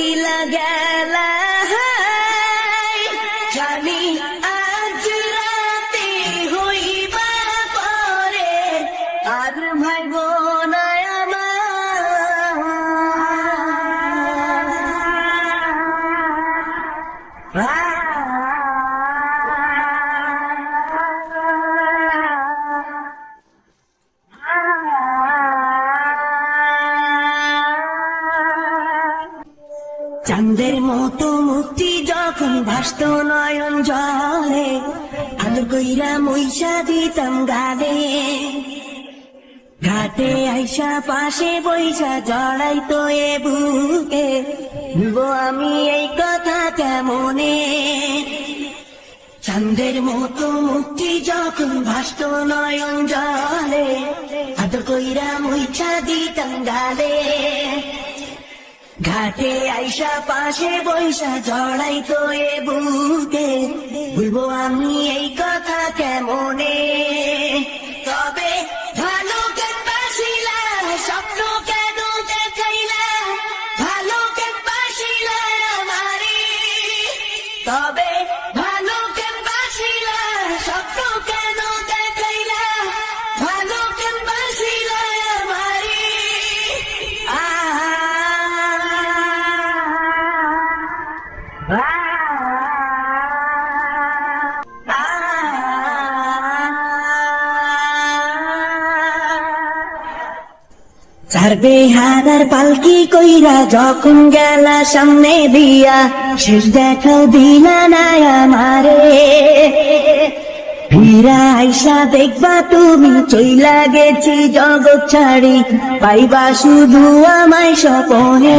চইলা গেলা জানি আজ রাতে হইবা পরে আর ভাইব না চাঁদের মতো মুক্তি যখন ভাসত নয়ন জলে আদর কইরা মইসা দিতাম গালে ঘাটে আইসা পাশে বইসা জড়াইতো এ বুকে বলবো আমি এই কথা কেমনে চাঁদের মতো মুক্তি যখন ভাসত নয়ন জলে আদর কইরা মইসা দিতাম গালে ঘাটে আইসা পাশে বৈশা জড়াইতো এ বুকে বলবো আমি এই কথা কেমনে তবে ভালো কেন বাসিলা স্বপ্ন কেন দেখাইলা ভালো কেন বাসিলা আমারে তবে ভালো কেন বাসিলা স্বপ্ন কেন দেখাইলা ভালো কেন বাসিলা আমারে চারবে হারার পালকি কইরা যখন গেলা সামনে দিয়া শেষ দেখাও দিলা না আমারে ফিরা আইসা দেখবা তুমি চইলা গেছি জগৎ ছাড়ি পাইবা শুধু আমায় স্বপনে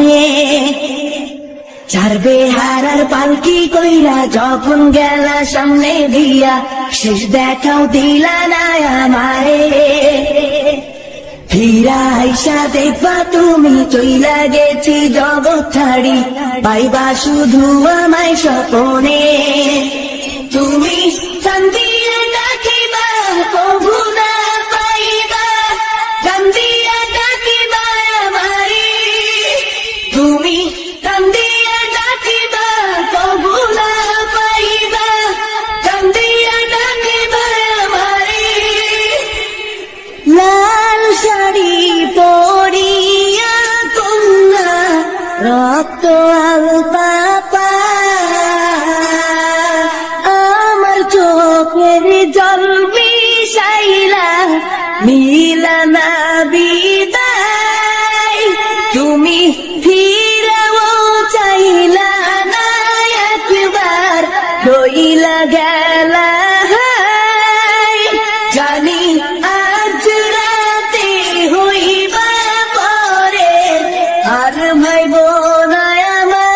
চারবে হারার পালকি কইরা যখন গেলা সামনে দিয়া শেষ দেখাও দিলা না আমারে ফিরা আইসা দেখবা তুমি চইলা গেছি জগৎ ছাড়ি পাইবা শুধু আমায় স্বপনে তুমি কান্দিয়া ডাকিবা কভু না পাইবা কান্দিয়া ডাকিবা আমারে তুমি কান্দিয়া ডাকিবা কভু না পাইবা কান্দিয়া ডাকিবা আমারে লাল শাড়ি পরিয়া কন্যা রক্ত আলতা পা আমার চোখের জল মিশাইলা মিলানা বিদায় তুমি ফিরাও চাইলা না একবার রইলা গেলা জানি আজ রাতে হইবা পরে আর ভাইব না আমার